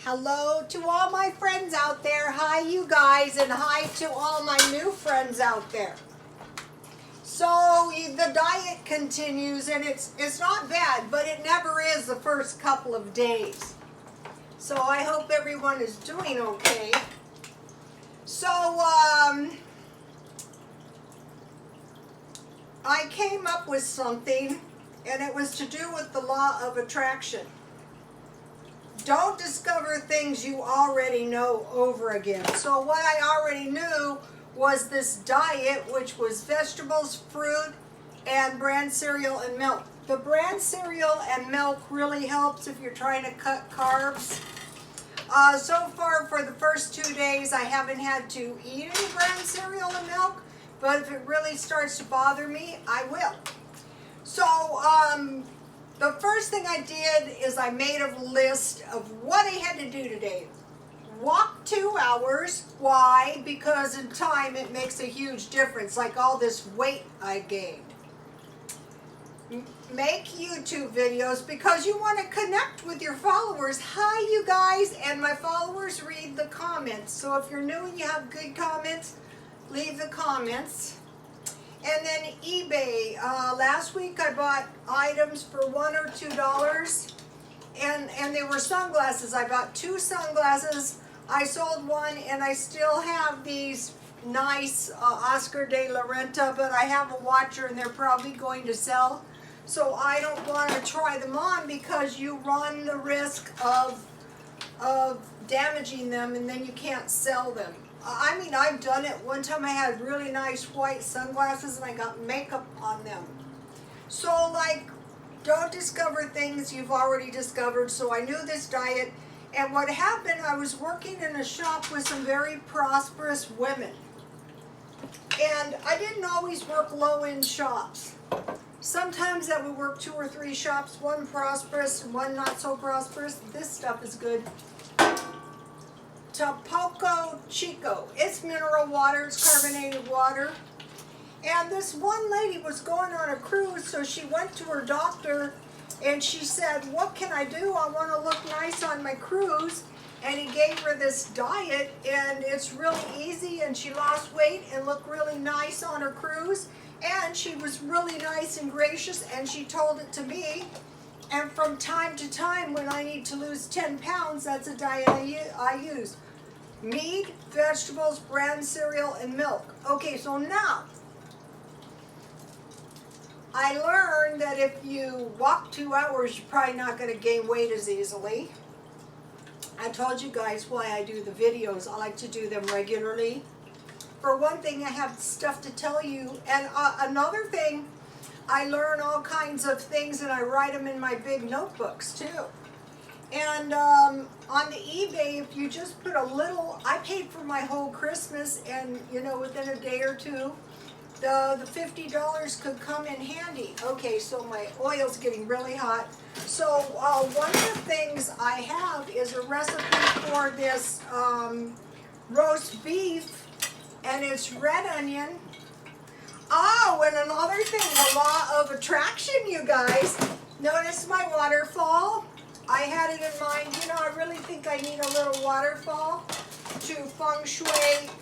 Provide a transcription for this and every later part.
Hello to all my friends out there. Hi, you guys, and hi to all my new friends out there. So the diet continues, and it's not bad, but it never is the first couple of days. So I hope everyone is doing okay. So I came up with something, and it was to do with the law of attraction. Don't discover things you already know over again. So what I already knew was this diet, which was vegetables, fruit, and bran cereal and milk. The bran cereal and milk really helps if you're trying to cut carbs. So far, for the first 2 days, I haven't had to eat any bran cereal and milk, but if it really starts to bother me, I will. So, the first thing I did is I made a list of what I had to do today. Walk 2 hours. Why? Because in time it makes a huge difference, like all this weight I gained. Make YouTube videos because you want to connect with your followers. Hi, you guys, and my followers read the comments. So if you're new and you have good comments, leave the comments. And then eBay. Last week I bought items for $1 or $2, and they were sunglasses. I bought 2 sunglasses. I sold one, and I still have these nice Oscar de la Renta, but I have a watcher, and they're probably going to sell. So I don't want to try them on because you run the risk of damaging them, and then you can't sell them. I mean, I've done it. One time I had really nice white sunglasses and I got makeup on them. So, like, don't discover things you've already discovered. So I knew this diet. And what happened, I was working in a shop with some very prosperous women. And I didn't always work low-end shops. Sometimes I would work 2 or 3 shops, one prosperous and one not so prosperous. This stuff is good. Topo Chico. It's mineral water, it's carbonated water. And this one lady was going on a cruise, so she went to her doctor and she said, what can I do? I want to look nice on my cruise. And he gave her this diet, and it's really easy, and she lost weight and looked really nice on her cruise. And she was really nice and gracious, and she told it to me. And from time to time, when I need to lose 10 pounds, that's a diet I use. Meat, vegetables, bran cereal, and milk. Okay, so now, I learned that if you walk 2 hours, you're probably not going to gain weight as easily. I told you guys why I do the videos. I like to do them regularly. For one thing, I have stuff to tell you. And another thing, I learn all kinds of things and I write them in my big notebooks too. And on the eBay, if you just put a little, I paid for my whole Christmas, and you know, within a day or two, the $50 could come in handy. Okay, so my oil's getting really hot. So one of the things I have is a recipe for this roast beef, and it's red onion. Oh, and another thing, the law of attraction, you guys. Notice my waterfall. I had it in mind, you know, I really think I need a little waterfall to feng shui,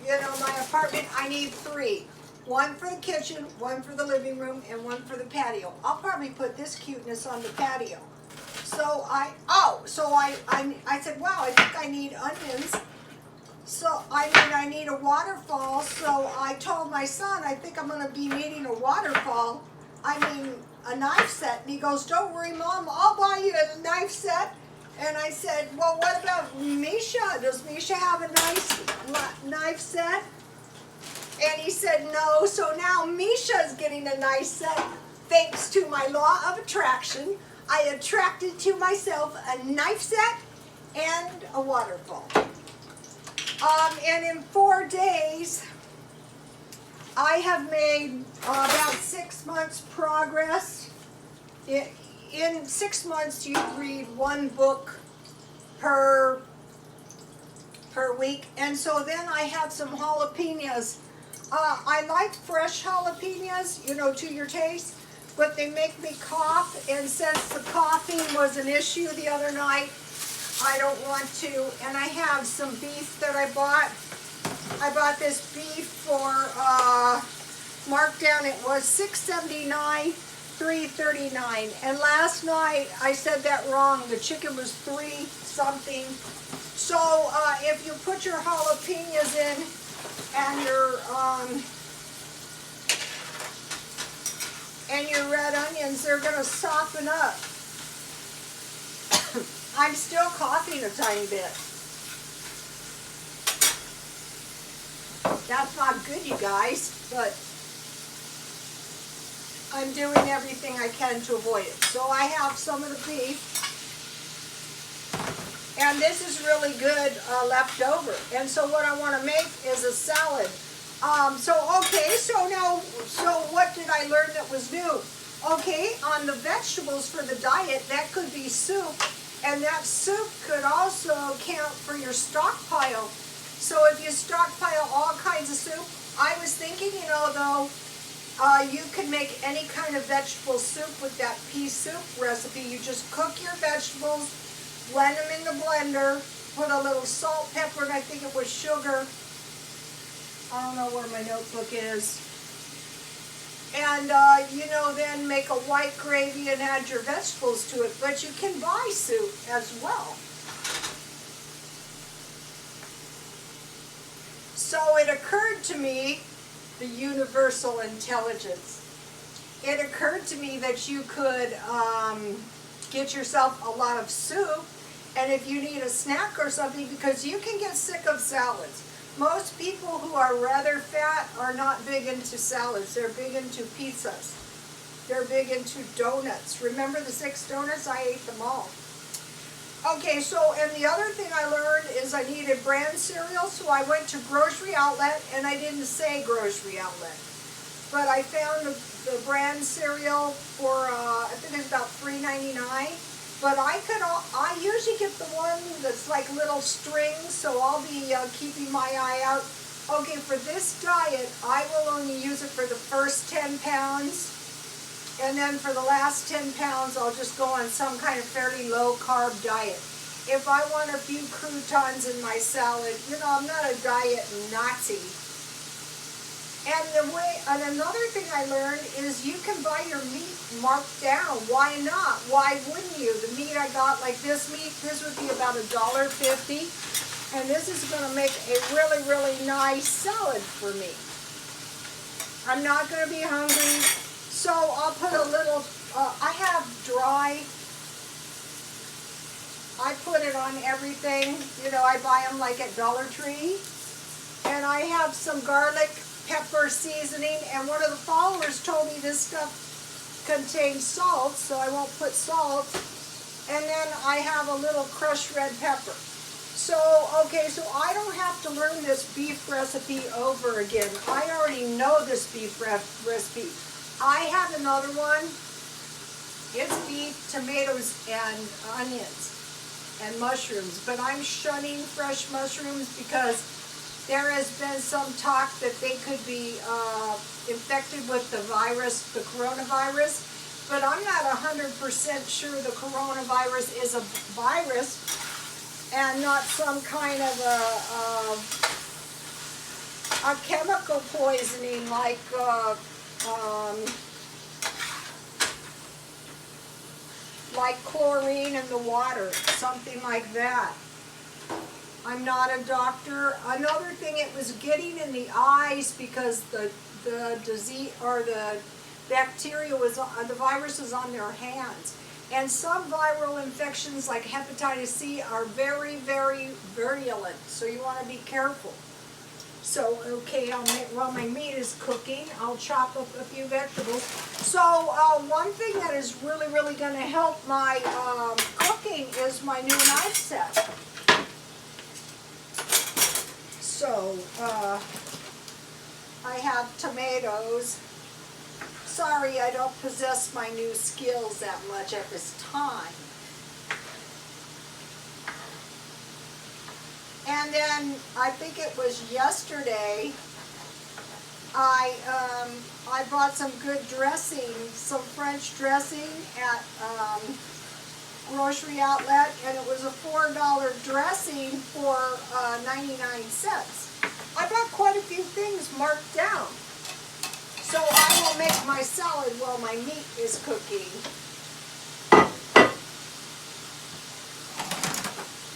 you know, my apartment. I need 3. 1 for the kitchen, 1 for the living room, and 1 for the patio. I'll probably put this cuteness on the patio. So I said, wow, I think I need onions. So, I need a waterfall. So I told my son, I think I'm going to be needing a waterfall. A knife set. And he goes, don't worry, Mom, I'll buy you a knife set. And I said, well, what about Misha? Does Misha have a nice knife set? And he said, no. So now Misha's getting a nice set. Thanks to my law of attraction, I attracted to myself a knife set and a waterfall. And in 4 days, I have made about 6 months progress. In 6 months, you read 1 book per week. And so then I have some jalapenos. I like fresh jalapenos, you know, to your taste, but they make me cough. And since the coughing was an issue the other night, I don't want to, and I have some beef that I bought. I bought this beef for Markdown. It was $6.79, $3.39. And last night, I said that wrong. The chicken was $3 something. So if you put your jalapenos in and your red onions, they're going to soften up. I'm still coughing a tiny bit. That's not good, you guys, but I'm doing everything I can to avoid it. So I have some of the beef, and this is really good left over. And so what I want to make is a salad. So what did I learn that was new? Okay, on the vegetables for the diet, that could be soup, and that soup could also count for your stockpile. So if you stockpile all kinds of soup, I was thinking, you can make any kind of vegetable soup with that pea soup recipe. You just cook your vegetables, blend them in the blender, put a little salt, pepper, and I think it was sugar. I don't know where my notebook is. And, then make a white gravy and add your vegetables to it. But you can buy soup as well. So it occurred to me, the universal intelligence. It occurred to me that you could get yourself a lot of soup, and if you need a snack or something, because you can get sick of salads. Most people who are rather fat are not big into salads. They're big into pizzas. They're big into donuts. Remember the 6 donuts? I ate them all. Okay, and the other thing I learned is I needed bran cereal, so I went to Grocery Outlet, and I didn't say Grocery Outlet. But I found the bran cereal for, I think it's about $3.99. But I usually get the one that's like little strings, so I'll be keeping my eye out. Okay, for this diet, I will only use it for the first 10 pounds. And then for the last 10 pounds, I'll just go on some kind of fairly low-carb diet. If I want a few croutons in my salad, I'm not a diet Nazi. And another thing I learned is you can buy your meat marked down. Why not? Why wouldn't you? The meat I got, like this meat, this would be about $1.50. And this is going to make a really, really nice salad for me. I'm not going to be hungry. So I'll put a little, I have dry, I put it on everything. I buy them like at Dollar Tree. And I have some garlic pepper seasoning, and one of the followers told me this stuff contains salt, so I won't put salt. And then I have a little crushed red pepper. So I don't have to learn this beef recipe over again. I already know this beef recipe. I have another one. It's beef, tomatoes, and onions, and mushrooms. But I'm shunning fresh mushrooms because there has been some talk that they could be infected with the virus, the coronavirus. But I'm not 100% sure the coronavirus is a virus and not some kind of a chemical poisoning like chlorine in the water, something like that. I'm not a doctor. Another thing, it was getting in the eyes because the disease or the bacteria the virus is on their hands. And some viral infections like hepatitis C are very, very virulent, so you want to be careful. So, while my meat is cooking, I'll chop up a few vegetables. So, one thing that is really, really going to help my cooking is my new knife set. So, I have tomatoes. Sorry, I don't possess my new skills that much at this time. And then, I think it was yesterday, I bought some good dressing, some French dressing at grocery outlet, and it was a $4 dressing for 99 cents. I bought quite a few things marked down. So I will make my salad while my meat is cooking.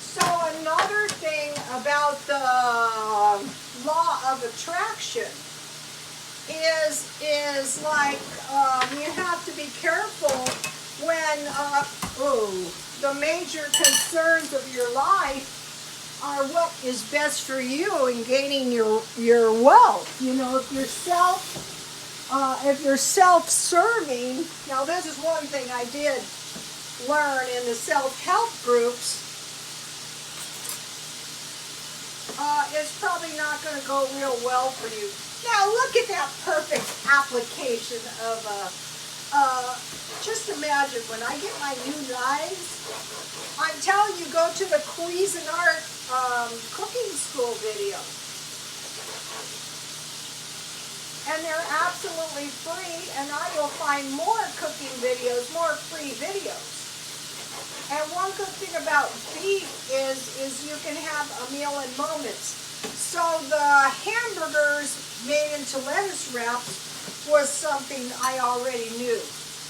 So another thing about the law of attraction is like you have to be careful when the major concerns of your life are what is best for you in gaining your wealth. You know, if you're self-serving, now this is one thing I did learn in the self-help groups. It's probably not going to go real well for you. Now look at that perfect application of just imagine when I get my new knives, I'm telling you, go to the Cuisinart cooking school video. And they're absolutely free, and I will find more cooking videos, more free videos. And one good thing about beef is you can have a meal in moments. So the hamburgers made into lettuce wraps was something I already knew.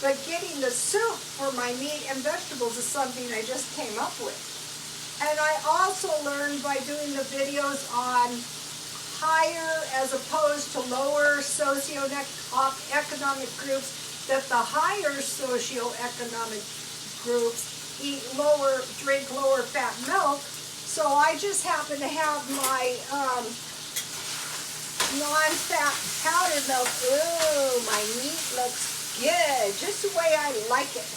But getting the soup for my meat and vegetables is something I just came up with. And I also learned by doing the videos on higher as opposed to lower socioeconomic groups, that the higher socioeconomic groups drink lower fat milk. So I just happen to have my non-fat powdered milk. Ooh, my meat looks good, just the way I like it.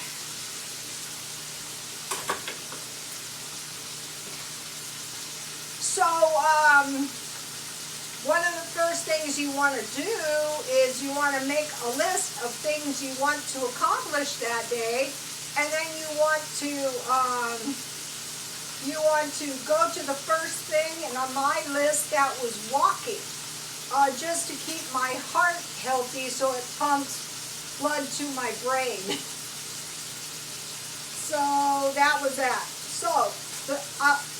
So, one of the first things you want to do is you want to make a list of things you want to accomplish that day, and then you want to go to the first thing, and on my list that was walking, just to keep my heart healthy so it pumps blood to my brain. So that was that. So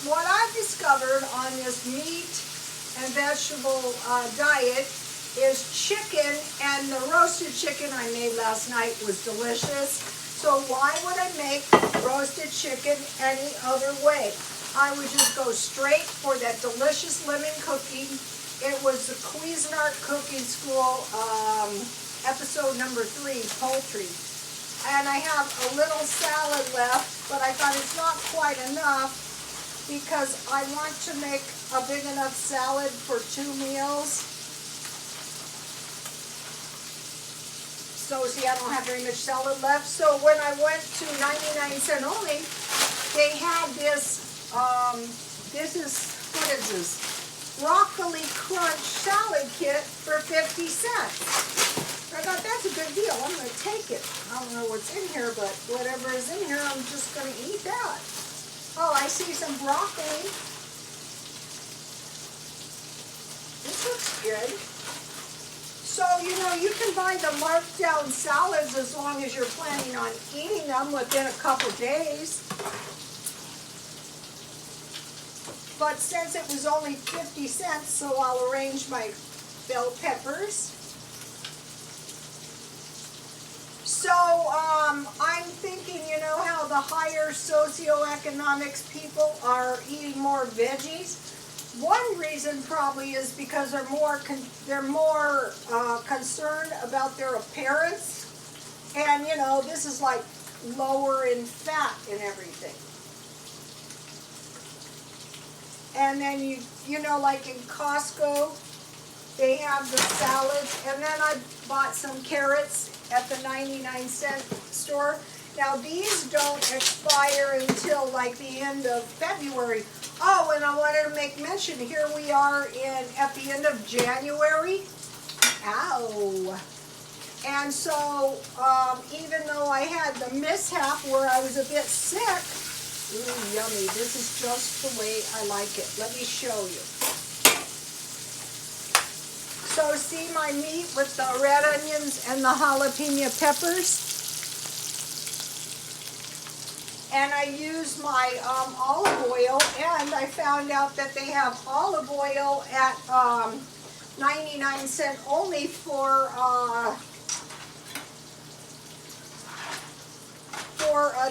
what I've discovered on this meat and vegetable diet is chicken, and the roasted chicken I made last night was delicious. So why would I make roasted chicken any other way? I would just go straight for that delicious lemon cooking. It was the Cuisinart Cooking School, episode number 3, poultry. And I have a little salad left, but I thought it's not quite enough because I want to make a big enough salad for 2 meals. So see, I don't have very much salad left. So when I went to 99 cent only, they had this, what is this? Broccoli crunch salad kit for 50 cents. I thought that's a good deal. I'm going to take it. I don't know what's in here, but whatever is in here, I'm just going to eat that. Oh, I see some broccoli. This looks good. So, you know, you can buy the Markdown salads as long as you're planning on eating them within a couple days. But since it was only 50 cents, so I'll arrange my bell peppers. So, I'm thinking, you know how the higher socioeconomics people are eating more veggies? One reason probably is because they're more concerned about their appearance, and you know, this is like lower in fat and everything. And then you know, like in Costco, they have the salads, and then I bought some carrots at the 99 cent store. Now these don't expire until like the end of February. Oh, and I wanted to make mention, here we are at the end of January. Ow. And so, even though I had the mishap where I was a bit sick, ooh, yummy, this is just the way I like it. Let me show you. So see my meat with the red onions and the jalapeno peppers? and I use my olive oil, and I found out that they have olive oil at 99 cents only for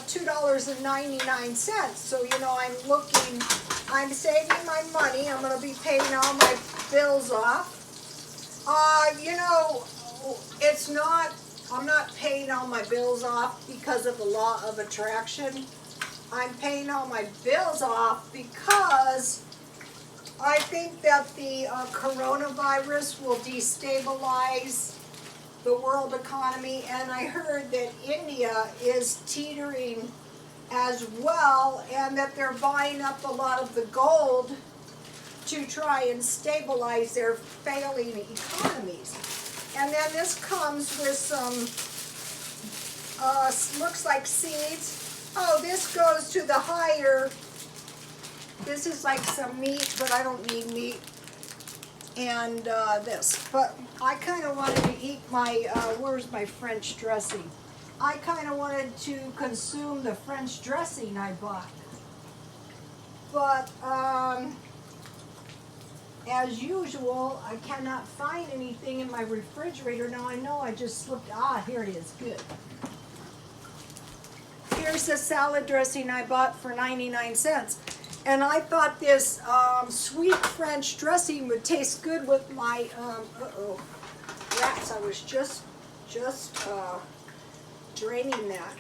$2.99. So, you know, I'm saving my money. I'm going to be paying all my bills off. You know, I'm not paying all my bills off because of the law of attraction. I'm paying all my bills off because I think that the coronavirus will destabilize the world economy, and I heard that India is teetering as well, and that they're buying up a lot of the gold to try and stabilize their failing economies. And then this comes with some, looks like seeds. Oh, this goes to the higher. This is like some meat, but I don't need meat. And this. But I kind of wanted to eat my, where's my French dressing? I kind of wanted to consume the French dressing I bought. But, as usual, I cannot find anything in my refrigerator. Now I know I just slipped, here it is, good. Here's the salad dressing I bought for 99 cents. And I thought this sweet French dressing would taste good with my, rats. I was just draining that.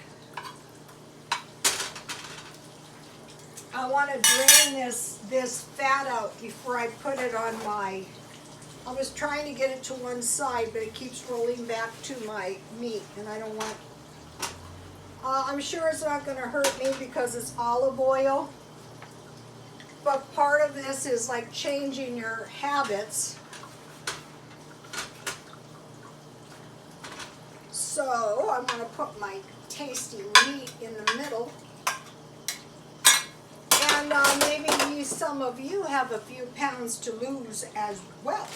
I want to drain this fat out before I put it on my, I was trying to get it to one side, but it keeps rolling back to my meat, and I don't want, I'm sure it's not going to hurt me because it's olive oil, but part of this is like changing your habits. So I'm going to put my tasty meat in the middle. And maybe some of you have a few pounds to lose as well.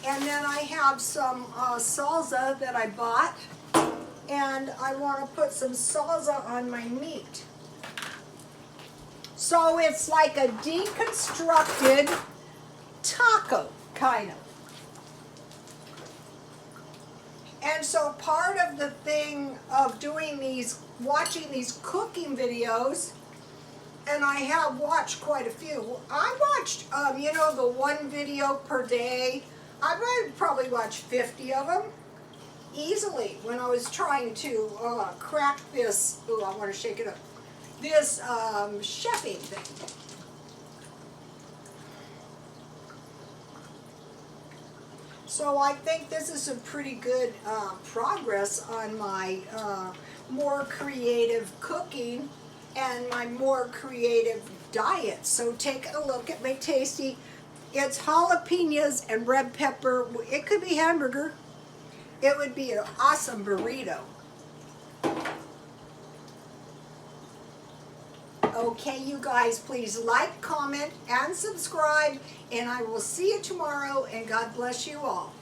And then I have some salsa that I bought, and I want to put some salsa on my meat. So it's like a deconstructed taco, kind of. And so part of the thing of doing these, watching these cooking videos, and I have watched quite a few. I watched, you know, the one video per day. I would probably watch 50 of them easily when I was trying to crack this, I want to shake it up, this chefing thing. So I think this is a pretty good progress on my more creative cooking and my more creative diet. So take a look at my tasty. It's jalapenos and red pepper. It could be hamburger. It would be an awesome burrito. Okay, you guys, please like, comment, and subscribe, and I will see you tomorrow, and God bless you all.